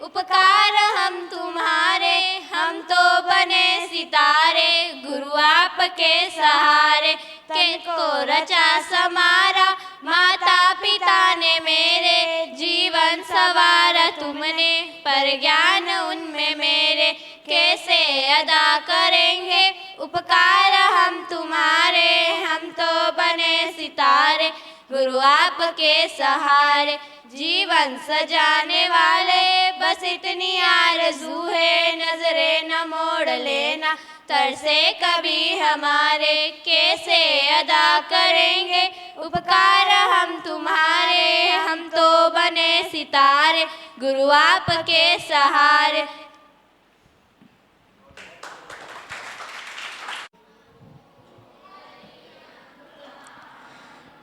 उपकार हम तुम्हारे, हम तो बने सितारे, गुरु आपके सहारे। किनको रचा समारा, माता पिता ने मेरे, जीवन सवारा तुमने, पर ज्ञान उनमें मेरे। कैसे अदा करेंगे उपकार हम तुम्हारे, हम तो बने सितारे, गुरु आपके सहारे। जीवन सजाने वाले बस इतनी आरज़ू है, नजरे न मोड़ लेना तरसे कभी हमारे। कैसे अदा करेंगे उपकार हम तुम्हारे, हम तो बने सितारे, गुरु आपके सहारे।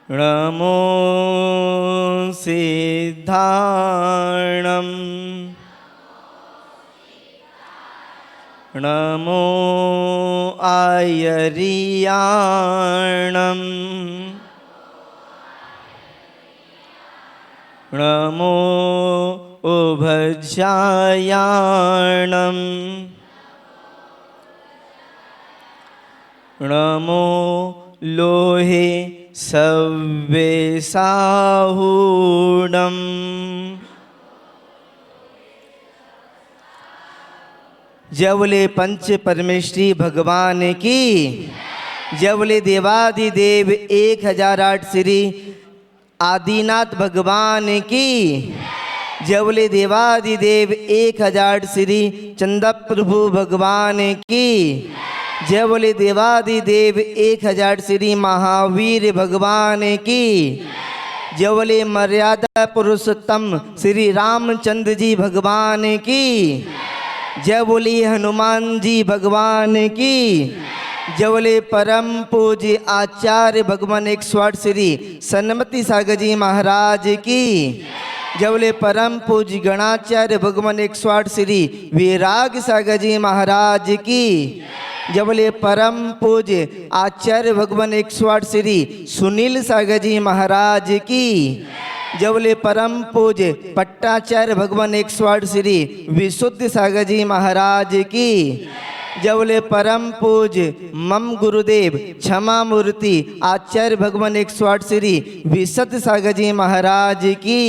नमो सिद्धाणं नमो आयर्याणं नमो उभय्यायाणं नमो लोहे सव्यसाहूणम्। जय बोले पंच परमेश्वरी भगवान की, जय बोले देवादिदेव 1008 श्री आदिनाथ भगवान की, जय बोले देवादिदेव 1008 श्री चंदा प्रभु भगवान की, जय बोले देवादिदेव 1008 श्री महावीर भगवान की, जय बोले मर्यादा पुरुषोत्तम श्री रामचंद्र जी भगवान की, जय बोले हनुमान जी भगवान की, जय बोले परम पूज्य आचार्य भगवान 108 श्री सन्मति सागर जी महाराज की, जय बोले परम पूज्य गणाचार्य भगवान 108 श्री विराग सागर जी महाराज की, जय बोले परम पूज्य आचार्य भगवान 108 श्री सुनील सागर जी महाराज की, जय बोले परम पूज्य पट्टाचार्य भगवान 108 श्री विशुद्ध सागर जी महाराज की, जय बोले परम पूज्य मम गुरुदेव क्षमा मूर्ति आचार्य भगवान 108 श्री विशुद्ध सागर जी महाराज की।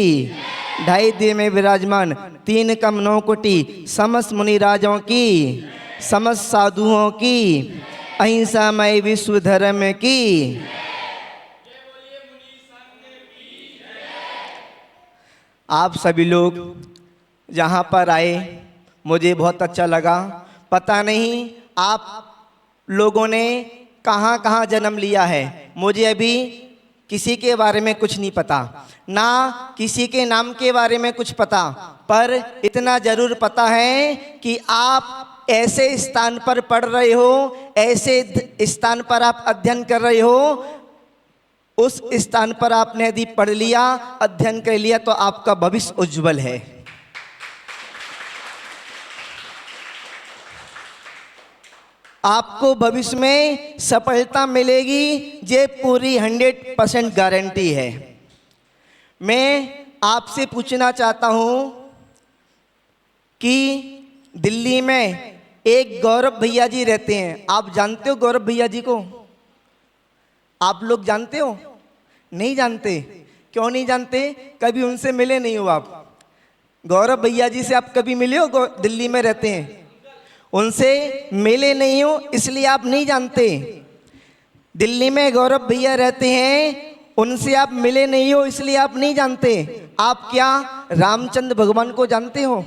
2.5 दिए में विराजमान 3 कम 9 कोटि समस्त मुनि राजाओं की, समस्त साधुओं की, अहिंसामय विश्व धर्म की। आप सभी लोग जहाँ पर आए मुझे बहुत अच्छा लगा। पता नहीं आप लोगों ने कहाँ कहाँ जन्म लिया है, मुझे अभी किसी के बारे में कुछ नहीं पता, ना किसी के नाम के बारे में कुछ पता, पर इतना जरूर पता है कि आप ऐसे स्थान पर पढ़ रहे हो, ऐसे स्थान पर आप अध्ययन कर रहे हो, उस स्थान पर आपने यदि पढ़ लिया, अध्ययन कर लिया तो आपका भविष्य उज्जवल है। आपको भविष्य में सफलता मिलेगी, ये पूरी 100% गारंटी है। मैं आपसे पूछना चाहता हूं कि दिल्ली में एक गौरव भैया जी रहते हैं, आप जानते हो गौरव भैया जी को? आप लोग जानते हो? नहीं जानते? क्यों नहीं जानते? कभी उनसे मिले नहीं हो आप? गौरव भैया जी से आप कभी मिले हो? दिल्ली में रहते हैं, उनसे मिले नहीं हो इसलिए आप नहीं जानते। दिल्ली में गौरव भैया रहते हैं, उनसे आप मिले नहीं हो इसलिए आप नहीं जानते। आप क्या रामचंद्र भगवान को जानते हो?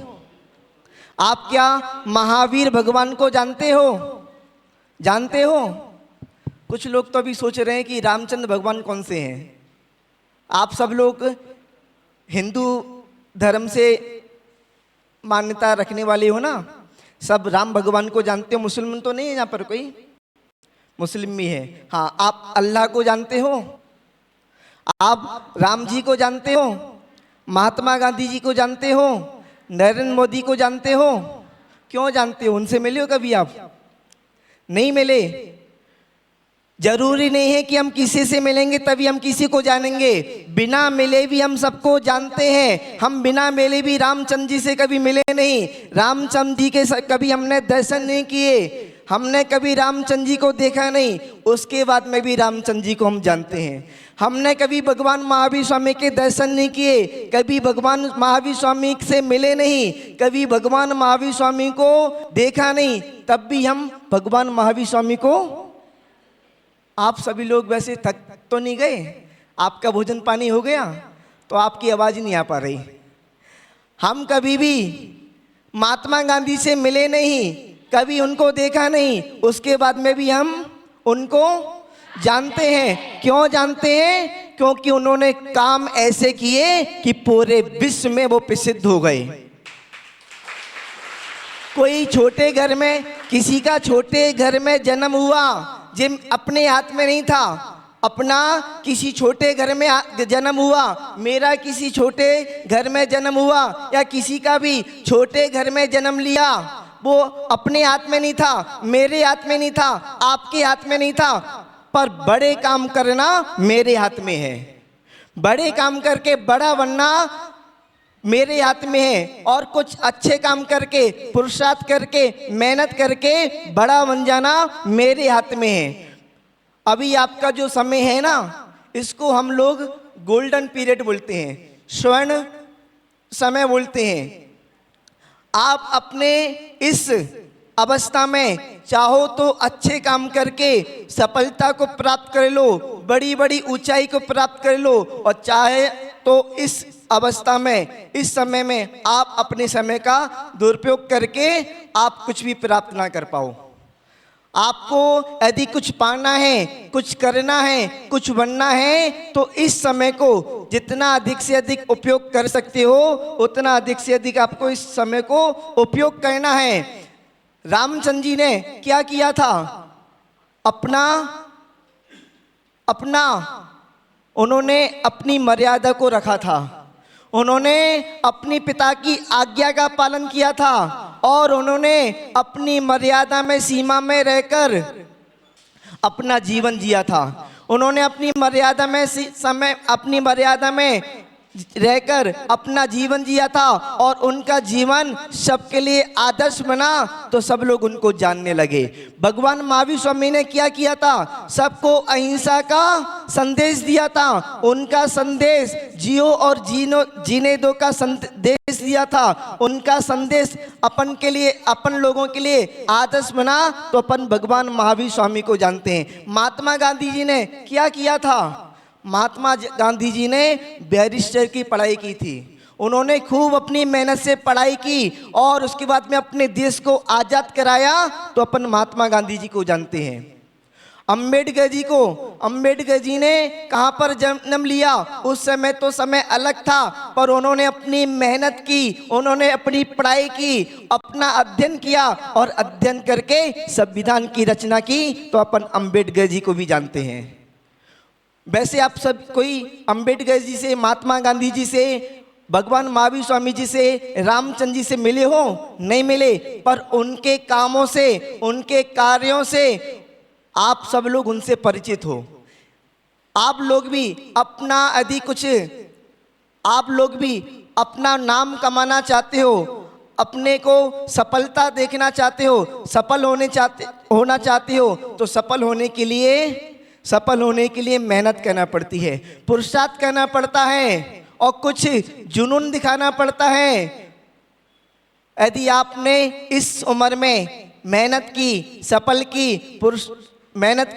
आप क्या महावीर भगवान को जानते हो? जानते हो? कुछ लोग तो अभी सोच रहे हैं कि रामचंद्र भगवान कौन से हैं। आप सब लोग हिंदू धर्म से मान्यता रखने वाले हो ना, सब राम भगवान को जानते हो। मुसलमान तो नहीं है यहाँ पर कोई? मुस्लिम भी है। हाँ, आप अल्लाह को जानते हो? आप राम जी को जानते हो? महात्मा गांधी जी को जानते हो? नरेंद्र मोदी को जानते हो? क्यों जानते हो? उनसे मिले हो कभी आप? नहीं मिले। जरूरी नहीं है कि हम किसी से मिलेंगे तभी हम किसी को जानेंगे। बिना मिले भी हम सबको जानते हैं। हम बिना मिले भी रामचंद्र जी से कभी मिले नहीं, रामचंद्र जी के कभी हमने दर्शन नहीं किए, हमने कभी रामचंद्र जी को देखा नहीं, उसके बाद में भी रामचंद्र जी को हम जानते हैं। हमने कभी भगवान महावीर स्वामी के दर्शन नहीं किए, कभी भगवान महावीर स्वामी से मिले नहीं, कभी भगवान महावीर स्वामी को देखा नहीं, तब भी हम भगवान महावीर स्वामी को। आप सभी लोग वैसे थक तो नहीं गए? आपका भोजन पानी हो गया? तो आपकी आवाज़ नहीं आ पा रही। हम कभी भी महात्मा गांधी से मिले नहीं, कभी उनको देखा नहीं, उसके बाद में भी हम उनको जानते हैं। क्यों जानते हैं? क्योंकि उन्होंने काम ऐसे किए कि पूरे विश्व में वो प्रसिद्ध हो गए। कोई छोटे घर में, किसी का छोटे घर में जन्म हुआ, जिन अपने हाथ में नहीं था, अपना किसी छोटे घर में जन्म हुआ, मेरा किसी छोटे घर में जन्म हुआ, या किसी का भी छोटे घर में जन्म लिया, वो अपने हाथ में नहीं था, मेरे हाथ में नहीं था, आपके हाथ में नहीं था, पर बड़े काम करना मेरे हाथ में है। बड़े काम करके बड़ा बनना मेरे हाथ में है, और कुछ अच्छे काम करके, पुरुषार्थ करके, मेहनत करके बड़ा बन जाना मेरे हाथ में है। अभी आपका जो समय है ना, इसको हम लोग गोल्डन पीरियड बोलते हैं, स्वर्ण समय बोलते हैं। आप अपने इस अवस्था में चाहो तो अच्छे काम करके सफलता को प्राप्त कर लो, बड़ी बड़ी ऊंचाई को प्राप्त कर लो, और चाहे तो इस अवस्था में, इस समय में आप अपने समय का दुरुपयोग करके आप कुछ भी प्राप्त ना कर पाओ। आपको यदि कुछ पाना है, कुछ करना है, कुछ बनना है, तो इस समय को जितना अधिक से अधिक उपयोग कर सकते हो, उतना अधिक से अधिक आपको इस समय को उपयोग करना है। रामचंद्र जी ने क्या किया था? उन्होंने अपनी मर्यादा को रखा था, उन्होंने अपनी पिता की आज्ञा का पालन किया था, और उन्होंने अपनी मर्यादा में, सीमा में रहकर अपना जीवन जिया था। उन्होंने अपनी मर्यादा में रहकर अपना जीवन जिया था, और उनका जीवन सबके लिए आदर्श बना, तो सब लोग उनको जानने लगे। भगवान महावीर स्वामी ने क्या किया था? सबको अहिंसा का संदेश दिया था। उनका संदेश जियो और जीने दो का संदेश दिया था। उनका संदेश अपन के लिए, अपन लोगों के लिए आदर्श बना, तो अपन भगवान महावीर स्वामी को जानते हैं। महात्मा गांधी जी ने क्या किया था? महात्मा गांधी जी ने बैरिस्टर की पढ़ाई की थी। उन्होंने खूब अपनी मेहनत से पढ़ाई की, और उसके बाद में अपने देश को आज़ाद कराया, तो अपन महात्मा गांधी जी को जानते हैं। अम्बेडकर जी ने कहाँ पर जन्म लिया? उस समय तो समय अलग था, पर उन्होंने अपनी मेहनत की, उन्होंने अपनी पढ़ाई की, अपना अध्ययन किया, और अध्ययन करके संविधान की रचना की, तो अपन अम्बेडकर जी को भी जानते हैं। वैसे आप सब कोई अम्बेडकर जी से, महात्मा गांधी जी से, भगवान महावीर स्वामी जी से, रामचंद्र जी से मिले हो? नहीं मिले, पर उनके कामों से, उनके कार्यों से आप सब लोग उनसे परिचित हो। आप लोग भी अपना नाम कमाना चाहते हो, अपने को सफलता देखना चाहते हो, सफल होना चाहते हो, तो सफल होने के लिए मेहनत करना पड़ती है, पुरुषार्थ करना पड़ता है, और कुछ जुनून दिखाना पड़ता है। यदि आपने इस उम्र में मेहनत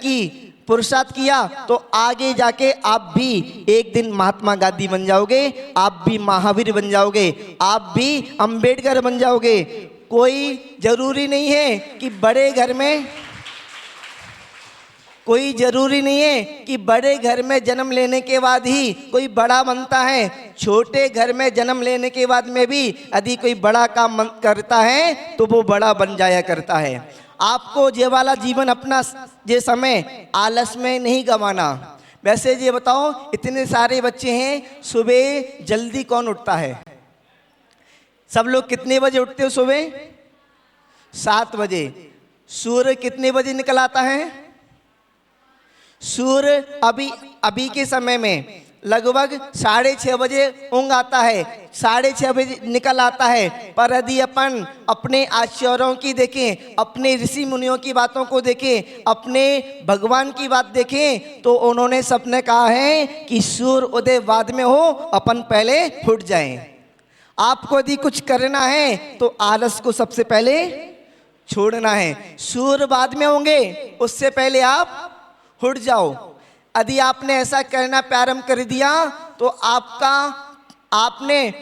की, पुरुषार्थ किया, तो आगे जाके आप भी एक दिन महात्मा गांधी बन जाओगे, आप भी महावीर बन जाओगे, आप भी अंबेडकर बन जाओगे। कोई जरूरी नहीं है कि बड़े घर में जन्म लेने के बाद ही कोई बड़ा बनता है। छोटे घर में जन्म लेने के बाद में भी यदि कोई बड़ा काम करता है, तो वो बड़ा बन जाया करता है। आपको ये वाला जीवन, अपना ये समय आलस में नहीं गंवाना। वैसे ये बताओ, इतने सारे बच्चे हैं, सुबह जल्दी कौन उठता है? सब लोग कितने बजे उठते हो सुबह? 7 बजे। सूर्य कितने बजे निकल आता है? सूर्य अभी के समय में लगभग 6:30 बजे ऊँग आता है, 6:30 बजे निकल आता है। पर यदि अपन अपने आचार्यों की देखें, अपने ऋषि मुनियों की बातों को देखें, अपने भगवान की बात देखें, तो उन्होंने सबने कहा है कि सूर्य उदय बाद में हो, अपन पहले उठ जाएं। आपको यदि कुछ करना है तो आलस को सबसे पहले छोड़ना है। सूर्य बाद में होंगे, उससे पहले आप उठ जाओ। यदि आपने ऐसा करना प्रारंभ कर दिया तो आपने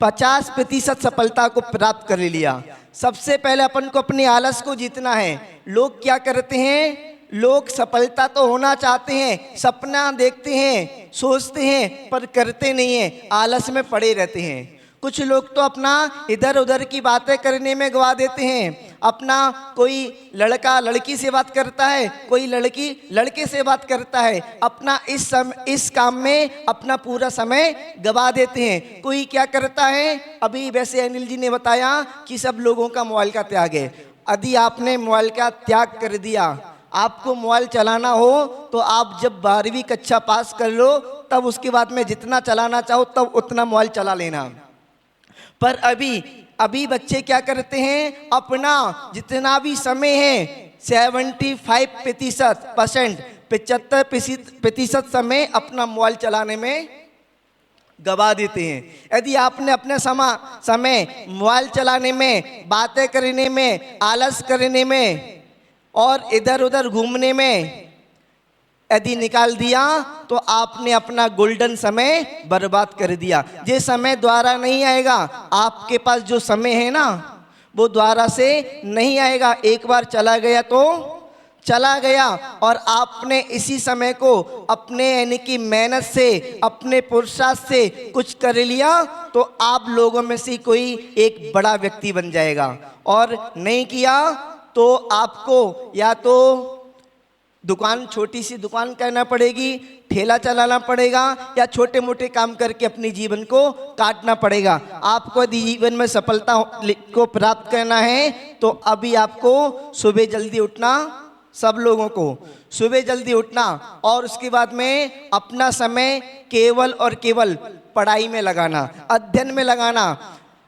50% सफलता को प्राप्त कर लिया। सबसे पहले अपन को अपनी आलस को जीतना है। लोग क्या करते हैं, लोग सफलता तो होना चाहते हैं, सपना देखते हैं, सोचते हैं, पर करते नहीं हैं, आलस में पड़े रहते हैं। कुछ लोग तो अपना इधर उधर की बातें करने में गवा देते हैं। अपना कोई लड़का लड़की से बात करता है, कोई लड़की लड़के से बात करता है, अपना इस काम में अपना पूरा समय गवा देते हैं। कोई क्या करता है, अभी वैसे अनिल जी ने बताया कि सब लोगों का मोबाइल का त्याग है। यदि आपने मोबाइल का त्याग कर दिया, आपको मोबाइल चलाना हो तो आप जब 12वीं कक्षा पास कर लो, तब उसके बाद में जितना चलाना चाहो तब उतना मोबाइल चला लेना। पर अभी बच्चे क्या करते हैं, अपना जितना भी समय है 75% 75% समय अपना मोबाइल चलाने में गवा देते हैं। यदि आपने अपना समय मोबाइल चलाने में, बातें करने में, आलस करने में और इधर उधर घूमने में यदि निकाल दिया तो आपने अपना गोल्डन समय बर्बाद कर दिया। ये समय द्वारा नहीं आएगा। आपके पास जो समय है ना, वो द्वारा से नहीं आएगा। एक बार चला गया तो चला गया, और आपने इसी समय को अपने यानी कि मेहनत से, अपने पुरुषार्थ से कुछ कर लिया तो आप लोगों में से कोई एक बड़ा व्यक्ति बन जाएगा। और नहीं किया तो आपको या तो दुकान, छोटी सी दुकान करना पड़ेगी, ठेला चलाना पड़ेगा, या छोटे मोटे काम करके अपने जीवन को काटना पड़ेगा। आपको यदि जीवन में सफलता को प्राप्त करना है तो अभी आपको सुबह जल्दी उठना, सब लोगों को सुबह जल्दी उठना, और उसके बाद में अपना समय केवल और केवल पढ़ाई में लगाना, अध्ययन में लगाना।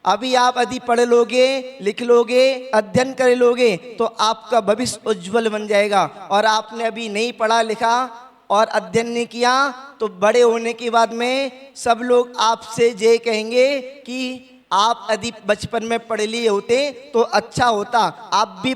अभी आप यदि पढ़ लोगे, लिख लोगे, अध्ययन कर लोगे तो आपका भविष्य उज्जवल बन जाएगा। और आपने अभी नहीं पढ़ा लिखा और अध्ययन नहीं किया तो बड़े होने के बाद में सब लोग आपसे ये कहेंगे कि आप यदि बचपन में पढ़ लिए होते तो अच्छा होता। आप भी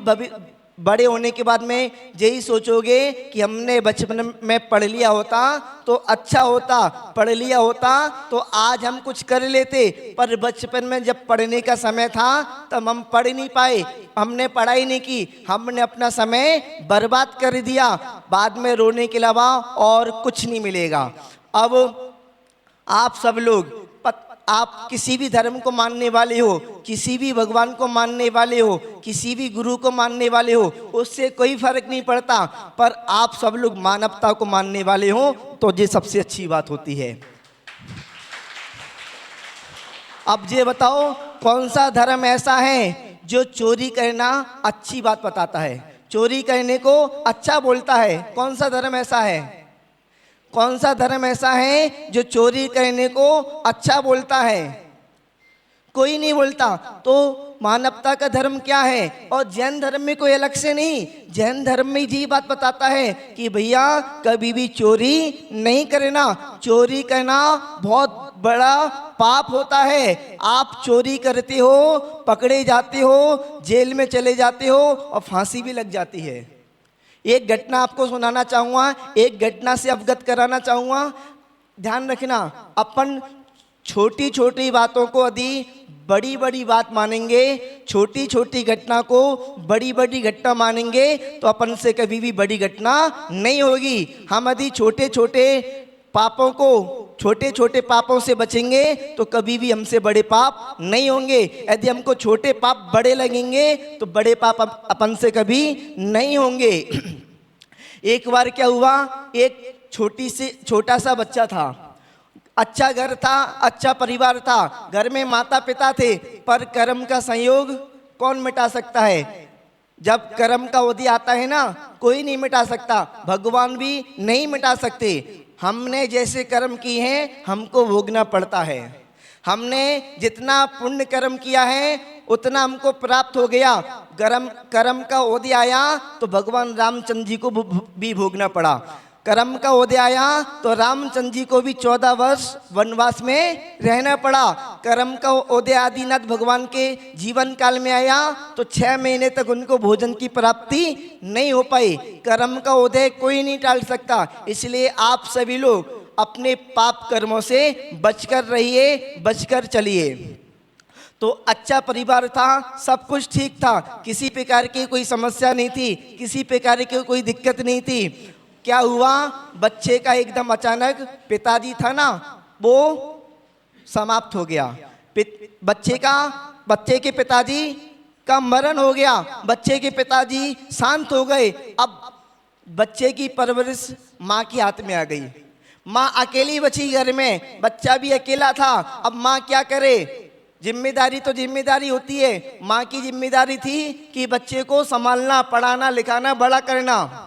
बड़े होने के बाद में यही सोचोगे कि हमने बचपन में पढ़ लिया होता तो अच्छा होता, पढ़ लिया होता तो आज हम कुछ कर लेते। पर बचपन में जब पढ़ने का समय था तब हम पढ़ नहीं पाए, हमने पढ़ाई नहीं की, हमने अपना समय बर्बाद कर दिया। बाद में रोने के अलावा और कुछ नहीं मिलेगा। अब आप सब लोग, आप किसी भी धर्म को मानने वाले हो, किसी भी भगवान को मानने वाले हो, किसी भी गुरु को मानने वाले हो, उससे कोई फर्क नहीं पड़ता। पर आप सब लोग मानवता को मानने वाले हो तो ये सबसे अच्छी बात होती है। अब ये बताओ कौन सा धर्म ऐसा है जो चोरी करना अच्छी बात बताता है, चोरी करने को अच्छा बोलता है? कौन सा धर्म ऐसा है? कौन सा धर्म ऐसा है जो चोरी करने को अच्छा बोलता है? कोई नहीं बोलता। तो मानवता का धर्म क्या है? और जैन धर्म में कोई अलग से नहीं, जैन धर्म में जी बात बताता है कि भैया कभी भी चोरी नहीं करना, चोरी करना बहुत बड़ा पाप होता है। आप चोरी करते हो, पकड़े जाते हो, जेल में चले जाते हो और फांसी भी लग जाती है। एक घटना आपको सुनाना चाहूँगा, एक घटना से अवगत कराना चाहूँगा। ध्यान रखना, अपन छोटी छोटी बातों को यदि बड़ी बड़ी बात मानेंगे, छोटी छोटी घटना को बड़ी बड़ी घटना मानेंगे तो अपन से कभी भी बड़ी घटना नहीं होगी। हम यदि छोटे छोटे पापों को, छोटे छोटे पापों से बचेंगे तो कभी भी हमसे बड़े पाप नहीं होंगे। यदि हमको छोटे पाप बड़े लगेंगे तो बड़े पाप अपन से कभी नहीं होंगे। एक बार क्या हुआ, एक छोटा सा बच्चा था, अच्छा घर था, अच्छा परिवार था, घर में माता पिता थे, पर कर्म का संयोग कौन मिटा सकता है? जब कर्म का उदय आता है ना, कोई नहीं मिटा सकता, भगवान भी नहीं मिटा सकते। हमने जैसे कर्म किए हैं हमको भोगना पड़ता है। हमने जितना पुण्य कर्म किया है उतना हमको प्राप्त हो गया। कर्म का उदय आया तो भगवान रामचंद्र जी को भी भोगना पड़ा। कर्म का उदय आया तो रामचंद्र जी को भी 14 वर्ष वनवास में रहना पड़ा। कर्म का उदय आदिनाथ भगवान के जीवन काल में आया तो 6 महीने तक उनको भोजन की प्राप्ति नहीं हो पाई। कर्म का उदय कोई नहीं टाल सकता। इसलिए आप सभी लोग अपने पाप कर्मों से बचकर रहिए, बचकर चलिए। तो अच्छा परिवार था, सब कुछ ठीक था, किसी प्रकार की कोई समस्या नहीं थी, किसी प्रकार की कोई दिक्कत नहीं थी। क्या हुआ, बच्चे का एकदम अचानक, पिताजी था ना वो समाप्त हो गया। बच्चे के पिताजी का मरण हो गया। बच्चे के पिताजी शांत हो गए। अब बच्चे की परवरिश माँ के हाथ में आ गई। माँ अकेली बची घर में, बच्चा भी अकेला था। अब माँ क्या करे, जिम्मेदारी तो जिम्मेदारी होती है। माँ की जिम्मेदारी थी कि बच्चे को संभालना, पढ़ाना, लिखाना, बड़ा करना।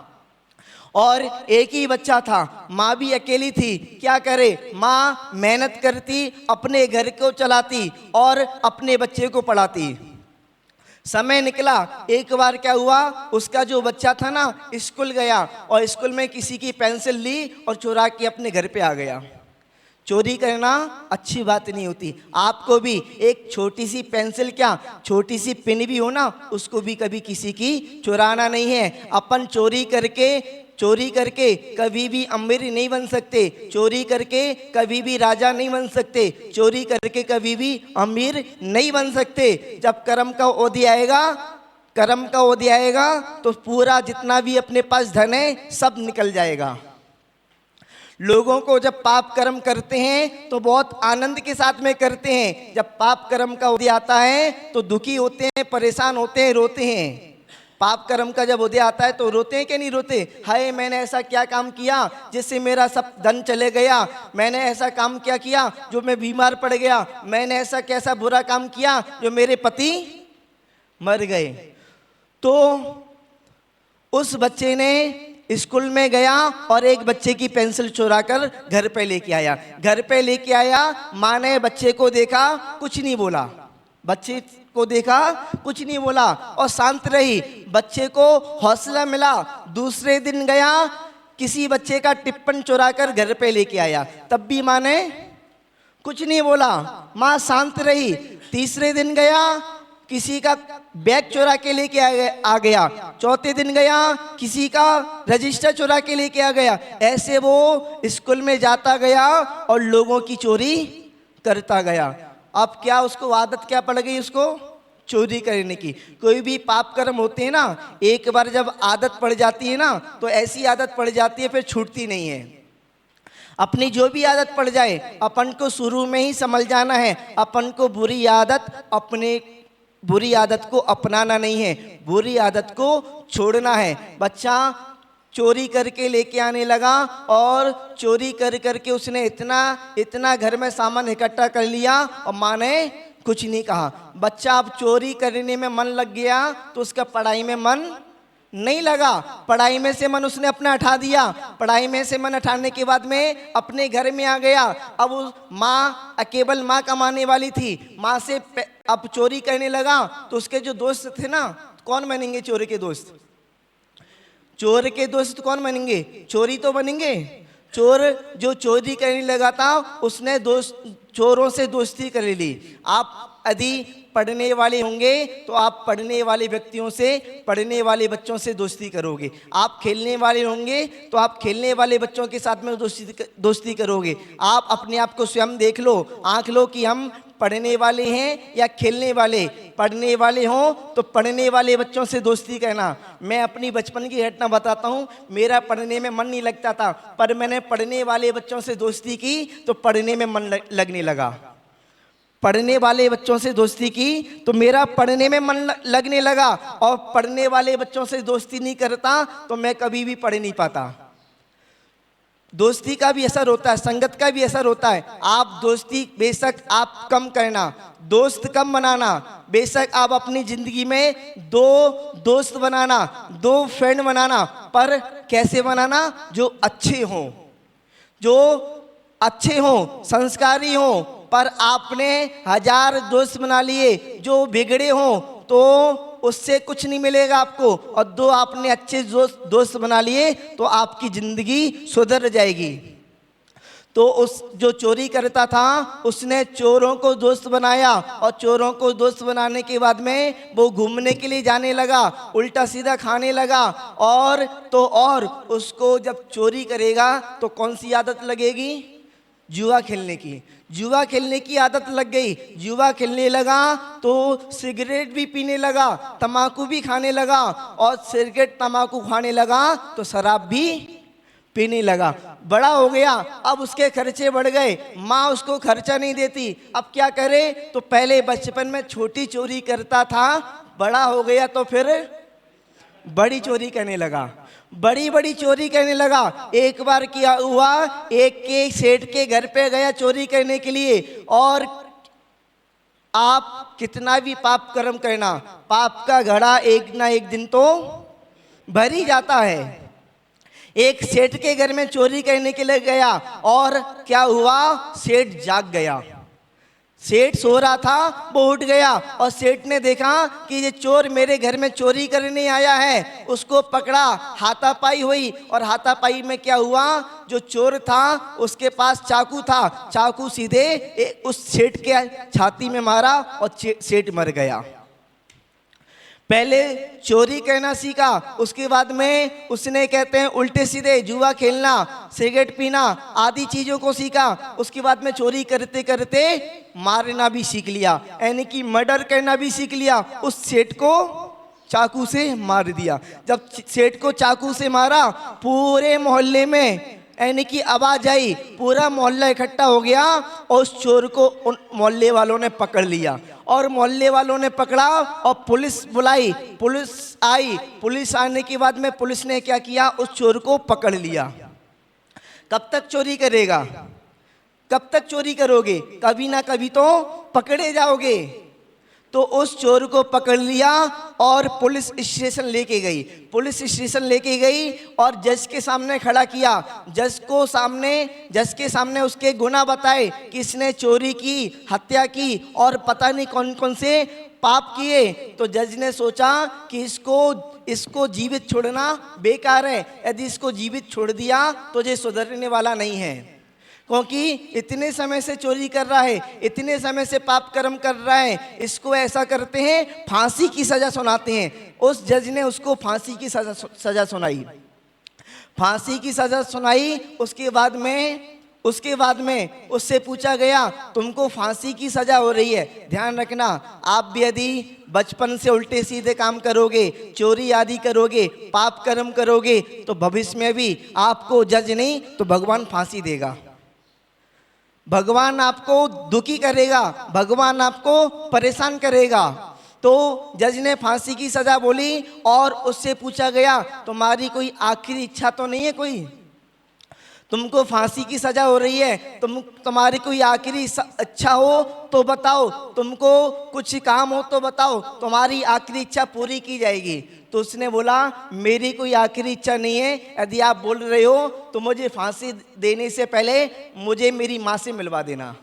और एक ही बच्चा था, माँ भी अकेली थी। क्या करे, माँ मेहनत करती, अपने घर को चलाती और अपने बच्चे को पढ़ाती। समय निकला, एक बार क्या हुआ, उसका जो बच्चा था ना स्कूल गया और स्कूल में किसी की पेंसिल ली और चुरा के अपने घर पे आ गया। चोरी करना अच्छी बात नहीं होती। आपको भी एक छोटी सी पेंसिल, क्या छोटी सी पेन भी हो ना, उसको भी कभी किसी की चुराना नहीं है। अपन चोरी करके कभी भी अमीर नहीं बन सकते, चोरी करके कभी भी राजा नहीं बन सकते, चोरी करके कभी भी अमीर नहीं बन सकते। जब कर्म का उदय आएगा तो पूरा जितना भी अपने पास धन है सब निकल जाएगा। लोगों को जब पाप कर्म करते हैं तो बहुत आनंद के साथ में करते हैं। जब पाप कर्म का उदय आता है तो दुखी होते हैं, परेशान होते हैं, रोते हैं। पाप कर्म का जब उदय आता है तो रोते हैं कि नहीं रोते? हाय, मैंने ऐसा क्या काम किया जिससे मेरा सब धन चले गया, मैंने ऐसा काम क्या किया जो मैं बीमार पड़ गया, मैंने ऐसा कैसा बुरा काम किया जो मेरे पति मर गए। तो उस बच्चे ने स्कूल में गया और एक बच्चे की पेंसिल चुरा कर घर पे लेके आया। माँ ने बच्चे को देखा, कुछ नहीं बोला, बच्चे को देखा, कुछ नहीं बोला और शांत रही। बच्चे को हौसला मिला। दूसरे दिन गया, किसी बच्चे का टिप्पण चुरा कर घर पे लेके आया, तब भी माँ ने कुछ नहीं बोला, माँ शांत रही। तीसरे दिन गया, किसी का बैग चुरा के लेके आ गया। चौथे दिन गया, किसी का रजिस्टर चुरा के लेके आ गया। ऐसे वो स्कूल में जाता गया और लोगों की चोरी करता गया। अब क्या उसको आदत क्या पड़ गई, उसको चोरी करने की। कोई भी पाप कर्म होते हैं ना, एक बार जब आदत पड़ जाती है ना तो ऐसी आदत पड़ जाती है फिर छूटती नहीं है। अपनी जो भी आदत पड़ जाए अपन को शुरू में ही समझ जाना है। अपन को बुरी आदत को अपनाना नहीं है, बुरी आदत को छोड़ना है। बच्चा चोरी करके लेके आने लगा और चोरी करके उसने इतना घर में सामान इकट्ठा कर लिया और माँ ने कुछ नहीं कहा। बच्चा अब चोरी करने में मन लग गया तो उसका पढ़ाई में मन नहीं लगा। पढ़ाई में से मन उसने अपना हटा दिया। पढ़ाई में से मन हटाने के बाद में अपने घर में आ गया। अब माँ, केवल माँ कमाने वाली थी, माँ से अब चोरी करने लगा तो उसके जो दोस्त थे ना, कौन बनेंगे चोर के दोस्त? चोर के दोस्त कौन बनेंगे? चोरी तो बनेंगे। चोर जो चोरी करने लगा था उसने चोरों से दोस्ती कर ली। आप यदि पढ़ने वाले होंगे तो आप पढ़ने वाले व्यक्तियों से, पढ़ने वाले बच्चों से दोस्ती करोगे। आप खेलने वाले होंगे तो आप खेलने वाले बच्चों के साथ में दोस्ती करोगे। आप अपने आप को स्वयं देख लो, आंक लो कि हम पढ़ने वाले हैं या खेलने वाले। पढ़ने वाले हों तो पढ़ने वाले बच्चों से दोस्ती करना। मैं अपनी बचपन की घटना बताता हूँ। मेरा पढ़ने में मन नहीं लगता था, पर मैंने पढ़ने वाले बच्चों से दोस्ती की तो पढ़ने में मन लगने लगा। पढ़ने वाले बच्चों से दोस्ती की तो मेरा पढ़ने में मन लगने लगा, और पढ़ने वाले बच्चों से दोस्ती नहीं करता तो मैं कभी भी पढ़ नहीं पाता। दोस्ती का भी असर होता है, संगत का भी असर होता है। आप दोस्ती बेशक आप कम करना, दोस्त कम बनाना, बेशक आप अपनी जिंदगी में 2 दोस्त बनाना, 2 फ्रेंड बनाना, पर कैसे बनाना? जो अच्छे हों, जो अच्छे हों, संस्कारी हों। पर आपने 1000 दोस्त बना लिए जो बिगड़े हों तो उससे कुछ नहीं मिलेगा आपको। और 2 आपने अच्छे दोस्त बना लिए तो आपकी जिंदगी सुधर जाएगी। तो उस जो चोरी करता था उसने चोरों को दोस्त बनाया, और चोरों को दोस्त बनाने के बाद में वो घूमने के लिए जाने लगा, उल्टा सीधा खाने लगा। और तो और उसको जब चोरी करेगा तो कौन सी आदत लगेगी? जुआ खेलने की। जुआ खेलने की आदत लग गई। जुआ खेलने लगा तो सिगरेट भी पीने लगा, तम्बाकू भी खाने लगा, और सिगरेट तम्बाकू खाने लगा तो शराब भी पीने लगा। बड़ा हो गया, अब उसके खर्चे बढ़ गए, माँ उसको खर्चा नहीं देती। अब क्या करे? तो पहले बचपन में छोटी चोरी करता था, बड़ा हो गया तो फिर बड़ी चोरी करने लगा, बड़ी बड़ी चोरी करने लगा। एक बार क्या हुआ, एक के सेठ के घर पे गया चोरी करने के लिए। और आप कितना भी पाप कर्म करना, पाप का घड़ा एक ना एक दिन तो भर ही जाता है। एक सेठ के घर में चोरी करने के लिए गया, और क्या हुआ? सेठ जाग गया। सेठ सो रहा था, वो उठ गया, और सेठ ने देखा कि ये चोर मेरे घर में चोरी करने आया है। उसको पकड़ा, हाथापाई हुई, और हाथापाई में क्या हुआ? जो चोर था उसके पास चाकू था, चाकू सीधे उस सेठ के छाती में मारा और सेठ मर गया। पहले चोरी करना सीखा, उसके बाद में उसने कहते हैं उल्टे सीधे जुआ खेलना, सिगरेट पीना आदि चीज़ों को सीखा। उसके बाद में चोरी करते करते मारना भी सीख लिया, यानी कि मर्डर करना भी सीख लिया। उस सेठ को चाकू से मार दिया। जब सेठ को चाकू से मारा, पूरे मोहल्ले में यानी कि आवाज आई, पूरा मोहल्ला इकट्ठा हो गया, और उस चोर को उन मोहल्ले वालों ने पकड़ लिया। और मोहल्ले वालों ने पकड़ा और पुलिस बुलाई, पुलिस आई। पुलिस आने के बाद में पुलिस ने क्या किया? उस चोर को पकड़ लिया। कब तक चोरी करेगा? कब तक चोरी करोगे? कभी ना कभी तो पकड़े जाओगे। तो उस चोर को पकड़ लिया और पुलिस स्टेशन लेके गई। पुलिस स्टेशन लेके गई और जज के सामने खड़ा किया। जज के सामने उसके गुनाह बताए कि इसने चोरी की, हत्या की और पता नहीं कौन कौन से पाप किए। तो जज ने सोचा कि इसको जीवित छोड़ना बेकार है। यदि इसको जीवित छोड़ दिया तो ये सुधरने वाला नहीं है, क्योंकि इतने समय से चोरी कर रहा है, इतने समय से पाप कर्म कर रहा है। इसको ऐसा करते हैं, फांसी की सजा सुनाते हैं। उस जज ने उसको फांसी की सजा सुनाई। फांसी की सजा सुनाई। उसके बाद में उससे पूछा गया, तुमको फांसी की सजा हो रही है, ध्यान रखना आप भी यदि बचपन से उल्टे सीधे काम करोगे, चोरी आदि करोगे, पाप कर्म करोगे, तो भविष्य में भी आपको जज नहीं तो भगवान फांसी देगा। भगवान आपको दुखी करेगा, भगवान आपको परेशान करेगा। तो जज ने फांसी की सजा बोली और उससे पूछा गया, तुम्हारी कोई आखिरी इच्छा तो नहीं है? कोई तुमको फांसी की सजा हो रही है, तुम्हारी कोई आखिरी इच्छा हो तो बताओ, तुमको कुछ काम हो तो बताओ, तुम्हारी आखिरी इच्छा पूरी की जाएगी। तो उसने बोला, मेरी कोई आखिरी इच्छा नहीं है। यदि आप बोल रहे हो तो मुझे फांसी देने से पहले मुझे मेरी माँ से मिलवा देना।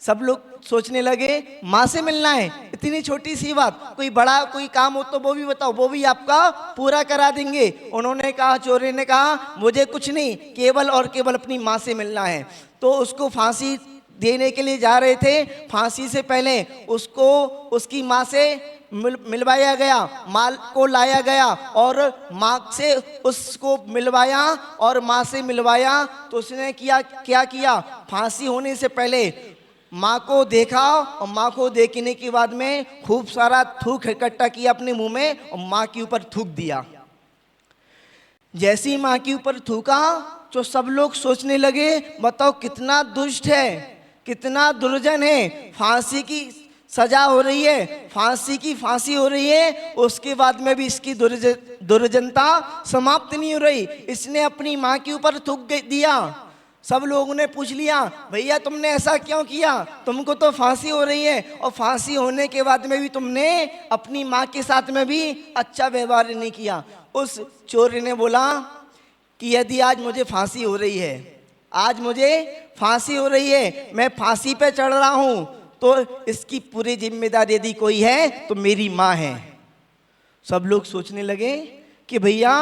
सब लोग सोचने लगे, माँ से मिलना है, इतनी छोटी सी बात, कोई बड़ा कोई काम हो तो वो भी बताओ, वो भी आपका पूरा करा देंगे। उन्होंने कहा, चोरी ने कहा, मुझे कुछ नहीं, केवल और केवल अपनी माँ से मिलना है। तो उसको फांसी देने के लिए जा रहे थे। फांसी से पहले उसको उसकी माँ से मिलवाया गया, माँ को लाया गया और माँ से उसको मिलवाया और माँ से मिलवाया। तो उसने क्या किया, फांसी होने से पहले माँ को देखा और माँ को देखने के बाद में खूब सारा थूक इकट्ठा किया अपने मुंह में और माँ के ऊपर थूक दिया। जैसे ही माँ के ऊपर थूका तो सब लोग सोचने लगे, बताओ कितना दुष्ट है, कितना दुर्जन है, फांसी की सजा हो रही है, फांसी की फांसी हो रही है, उसके बाद में भी इसकी दुर्जनता समाप्त नहीं हो रही। इसने अपनी माँ के ऊपर थूक दिया। सब लोगों ने पूछ लिया, भैया तुमने ऐसा क्यों किया, तुमको तो फांसी हो रही है, और फांसी होने के बाद में भी तुमने अपनी माँ के साथ में भी अच्छा व्यवहार नहीं किया। उस चोर ने बोला कि यदि आज मुझे फांसी हो रही है, आज मुझे फांसी हो रही है, मैं फांसी पे चढ़ रहा हूं, तो इसकी पूरी जिम्मेदारी यदि कोई है तो मेरी माँ है। सब लोग सोचने लगे कि भैया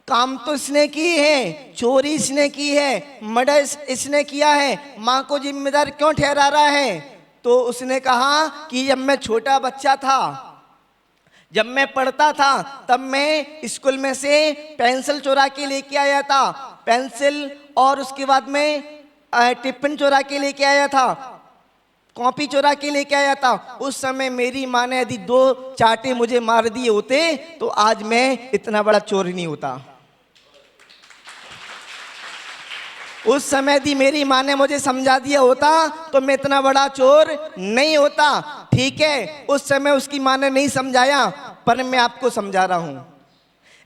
काम तो इसने की है, चोरी इसने की है, मर्डर इसने किया है, माँ को जिम्मेदार क्यों ठहरा रहा है? तो उसने कहा कि जब मैं छोटा बच्चा था, जब मैं पढ़ता था, तब मैं स्कूल में से पेंसिल चुरा के लेके आया था, पेंसिल, और उसके बाद में टिफिन चुरा के लेके आया था, कॉपी चुरा के लेके आया था। उस समय मेरी माँ ने यदि 2 चाटे मुझे मार दिए होते तो आज मैं इतना बड़ा चोर नहीं होता। उस समय यदि मेरी माँ ने मुझे समझा दिया होता तो मैं इतना बड़ा चोर नहीं होता। ठीक है, उस समय उसकी माँ ने नहीं समझाया, पर मैं आपको समझा रहा हूं।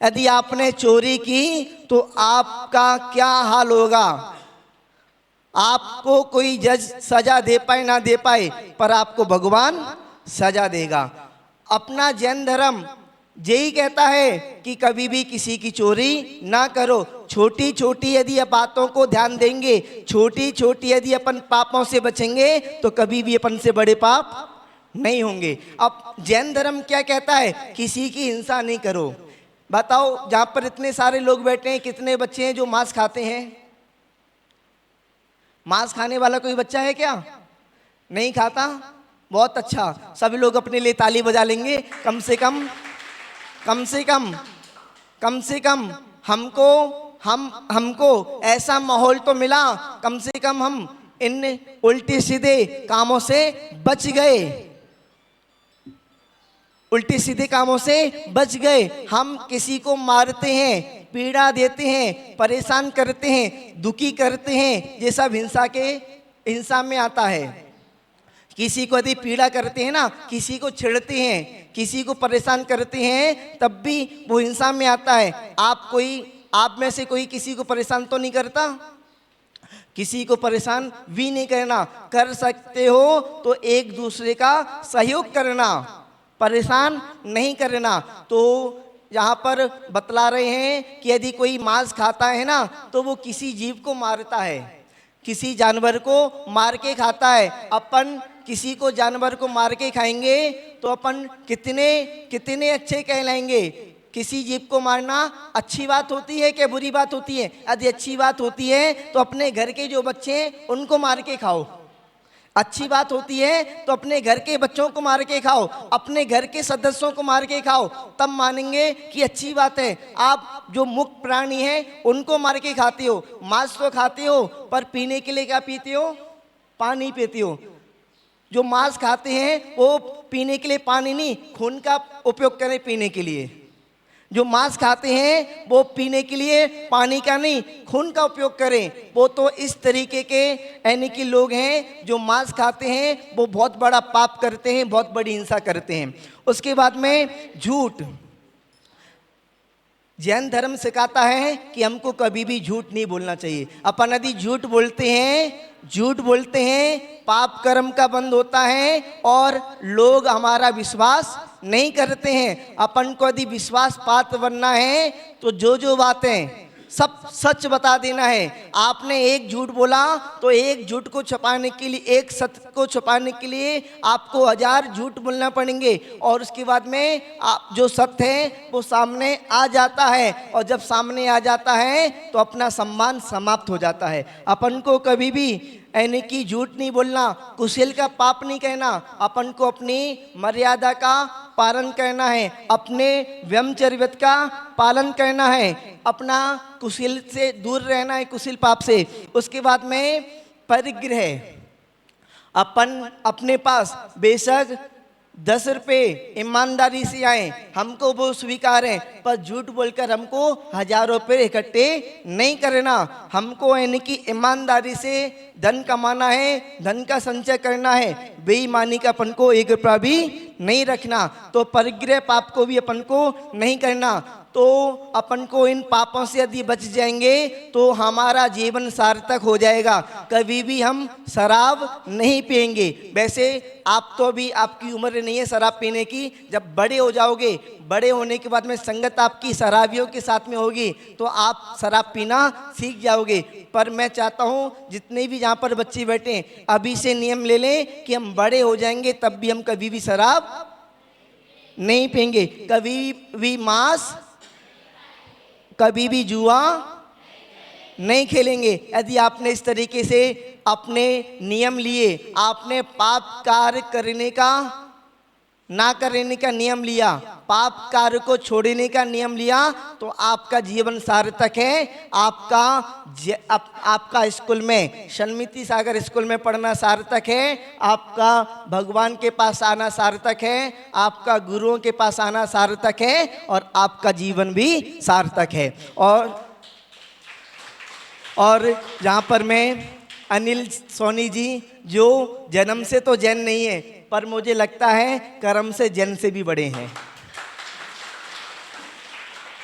यदि आपने चोरी की तो आपका क्या हाल होगा? आपको कोई जज सजा दे पाए ना दे पाए, पर आपको भगवान सजा देगा। अपना जैन धर्म यही कहता है कि कभी भी किसी की चोरी ना करो। छोटी छोटी यदि बातों को ध्यान देंगे, छोटी छोटी यदि अपन पापों से बचेंगे, तो कभी भी अपन से बड़े पाप नहीं होंगे। अब जैन धर्म क्या कहता है? किसी की हिंसा नहीं करो। बताओ, जहाँ पर इतने सारे लोग बैठे हैं, कितने बच्चे हैं जो मांस खाते हैं? मांस खाने वाला कोई बच्चा है क्या? नहीं खाता? बहुत अच्छा, सभी लोग अपने लिए ताली बजा लेंगे। कम से कम हमको ऐसा माहौल तो मिला, कम से कम हम इन उल्टे सीधे कामों से बच गए, उल्टे सीधे कामों से बच गए। हम किसी को मारते हैं, पीड़ा देते हैं, परेशान करते हैं, दुखी करते हैं, ये सब हिंसा में आता है। किसी को यदि पीड़ा करते हैं ना, किसी को छेड़ते हैं, किसी को परेशान करते हैं, तब भी वो हिंसा में आता है। आप में से कोई किसी को परेशान तो नहीं करता? किसी को परेशान भी नहीं करना। कर सकते हो तो एक दूसरे का सहयोग करना, परेशान नहीं करना। तो यहाँ पर बतला रहे हैं कि यदि कोई मांस खाता है ना, तो वो किसी जीव को मारता है, किसी जानवर को मार के खाता है। अपन किसी को जानवर को मार के खाएंगे तो अपन कितने अच्छे कहलाएंगे। किसी जीव को मारना अच्छी बात होती है कि बुरी बात होती है? यदि अच्छी बात होती है तो अपने घर के जो बच्चे हैं उनको मार के खाओ। अच्छी बात होती है तो अपने घर के बच्चों को मार के खाओ, अपने घर के सदस्यों को मार के खाओ, तब मानेंगे कि अच्छी बात है। आप जो मुक्त प्राणी हैं उनको मार के खाते हो, मांस तो खाते हो, पर पीने के लिए क्या पीते हो? पानी पीते हो। जो मांस खाते हैं वो पीने के लिए पानी नहीं, खून का उपयोग करें पीने के लिए। जो मांस खाते हैं वो पीने के लिए पानी का नहीं, खून का उपयोग करें। वो तो इस तरीके के यानी कि लोग हैं जो मांस खाते हैं, वो बहुत बड़ा पाप करते हैं, बहुत बड़ी हिंसा करते हैं। उसके बाद में झूठ। जैन धर्म सिखाता है कि हमको कभी भी झूठ नहीं बोलना चाहिए। अपन यदि झूठ बोलते हैं, पाप कर्म का बंद होता है और लोग हमारा विश्वास नहीं करते हैं। अपन को यदि विश्वास पात्र बनना है तो जो बातें सब सच बता देना है। आपने एक झूठ बोला तो एक झूठ को छुपाने के लिए, एक सत्य को छुपाने के लिए आपको 1000 झूठ बोलना पड़ेंगे, और उसके बाद में आप जो सत्य है वो सामने आ जाता है। और जब सामने आ जाता है तो अपना सम्मान समाप्त हो जाता है। अपन को कभी भी यानी कि झूठ नहीं बोलना, कुशल का पाप नहीं कहना। अपन को अपनी मर्यादा का पालन करना है, अपने ब्रह्मचर्य का पालन करना है, अपना कुशल से दूर रहना है, कुशल पाप से। उसके बाद में परिग्रह। अपन अपने पास बेशक 10 रुपए ईमानदारी से आए, हमको वो स्वीकार है, पर झूठ बोलकर हमको 1000 रुपए इकट्ठे नहीं करना। हमको यानी कि ईमानदारी से धन कमाना है, धन का संचय करना है, बेईमानी का अपन को 1 रुपया भी नहीं रखना। तो परिग्रह पाप को भी अपन को नहीं करना। तो अपन को इन पापों से यदि बच जाएंगे तो हमारा जीवन सार्थक हो जाएगा। कभी भी हम शराब नहीं पिएंगे। वैसे आप तो भी, आपकी उम्र नहीं है शराब पीने की, जब बड़े हो जाओगे, बड़े होने के बाद में संगत आपकी शराबियों के साथ में होगी तो आप शराब पीना सीख जाओगे। पर मैं चाहता हूँ जितने भी यहाँ पर बच्चे बैठे हैं, अभी से नियम ले लें कि हम बड़े हो जाएंगे तब भी हम कभी भी शराब नहीं पिएंगे, कभी भी मांस, कभी भी जुआ नहीं खेलेंगे। यदि आपने इस तरीके से अपने नियम लिए, आपने पाप कार्य करने का ना करने का नियम लिया, पाप कार्य को छोड़ने का नियम लिया, तो आपका जीवन सार्थक है। आपका स्कूल में, सन्मिति सागर स्कूल में पढ़ना सार्थक है, आपका भगवान के पास आना सार्थक है, आपका गुरुओं के पास आना सार्थक है, और आपका जीवन भी सार्थक है। और जहाँ पर मैं अनिल सोनी जी, जो जन्म से तो जैन नहीं है, पर मुझे लगता है कर्म से जैन से भी बड़े हैं।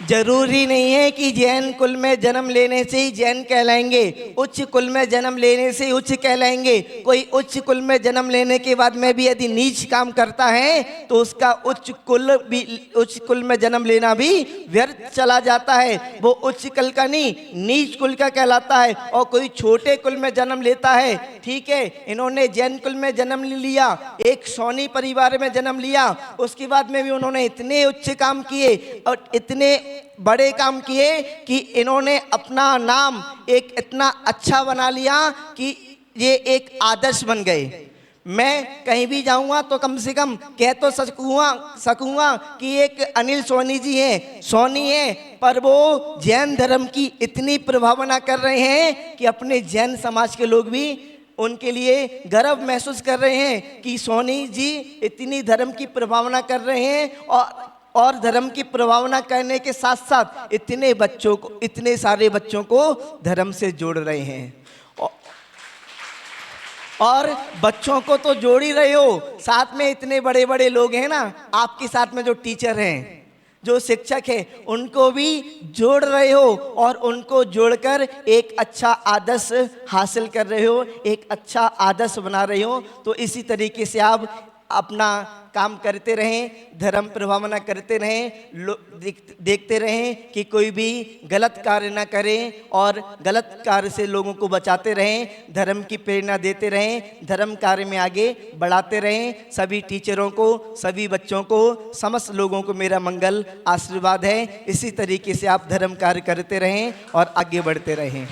जरूरी नहीं है कि जैन कुल में जन्म लेने से ही जैन कहलाएंगे, उच्च कुल में जन्म लेने से ही उच्च कहलाएंगे। कोई उच्च कुल में जन्म लेने के बाद में भी यदि नीच काम करता है तो उसका उच्च कुल में जन्म लेना भी व्यर्थ चला जाता है। वो उच्च कुल का नहीं, नीच कुल का कहलाता है। और कोई छोटे कुल में जन्म लेता है, ठीक है, इन्होंने जैन कुल में जन्म लिया, एक सोनी परिवार में जन्म लिया, उसके बाद में भी उन्होंने इतने उच्च काम किए और इतने बड़े काम किए कि इन्होंने अपना नाम एक इतना अच्छा बना लिया कि ये एक आदर्श बन गए। मैं कहीं भी जाऊंगा तो कम से कम कह तो सकूंगा कि एक अनिल सोनी जी हैं, सोनी है, पर वो जैन धर्म की इतनी प्रभावना कर रहे हैं कि अपने जैन समाज के लोग भी उनके लिए गर्व महसूस कर रहे हैं कि सोनी जी इतनी धर्म की प्रभावना कर रहे हैं, और धर्म की प्रभावना करने के साथ साथ इतने सारे बच्चों को धर्म से जोड़ रहे हैं। और बच्चों को तो जोड़ ही रहे हो, साथ में इतने बड़े बड़े लोग हैं ना, आपके साथ में जो टीचर हैं, जो शिक्षक हैं, उनको भी जोड़ रहे हो और उनको जोड़कर एक अच्छा आदर्श हासिल कर रहे हो, एक अच्छा आदर्श बना रहे हो। तो इसी तरीके से आप अपना काम करते रहें, धर्म प्रभावना करते रहें, देखते रहें कि कोई भी गलत कार्य ना करें और गलत कार्य से लोगों को बचाते रहें, धर्म की प्रेरणा देते रहें, धर्म कार्य में आगे बढ़ाते रहें। सभी टीचरों को, सभी बच्चों को, समस्त लोगों को मेरा मंगल आशीर्वाद है। इसी तरीके से आप धर्म कार्य करते रहें और आगे बढ़ते रहें।